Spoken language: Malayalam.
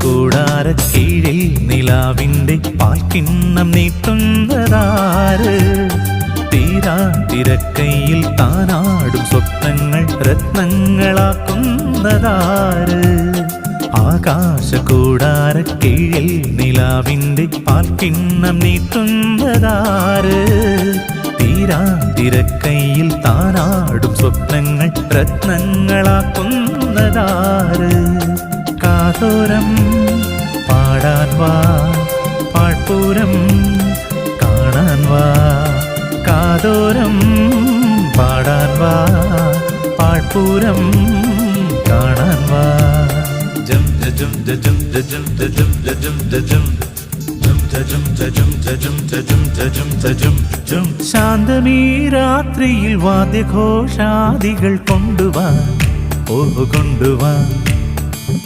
കൂടാരക്കീഴിൽ നിലാവിൻ്റെ പാൽക്കിണ്ണം നീട്ടുന്നതാര്? തീരാ തിരക്കൈയിൽ താനാടും സ്വപ്നങ്ങൾ രത്നങ്ങളാക്കുന്നതാര്? ആകാശകൂടാരക്കീഴിൽ നിലാവിൻ്റെ പാൽക്കിണ്ണം നീട്ടുന്നതാര്? തീരാ തിരക്കൈയിൽ താനാടും സ്വപ്നങ്ങൾ രത്നങ്ങളാക്കുന്നതാര്? കാതോരം പാടാൻ വാ, പാഴ്പൂരം കാണാൻ വാ. കാതോരം പാടാൻ വാ, പാഴ്പൂരം കാണാൻ വാ. ജം ജം ജം ജം ജം ജം ജം ശാന്തമീ രാത്രിയിൽ വാദ്യഘോഷാദികൾ കൊണ്ടുവാ, ഓ കൊണ്ടുവാ.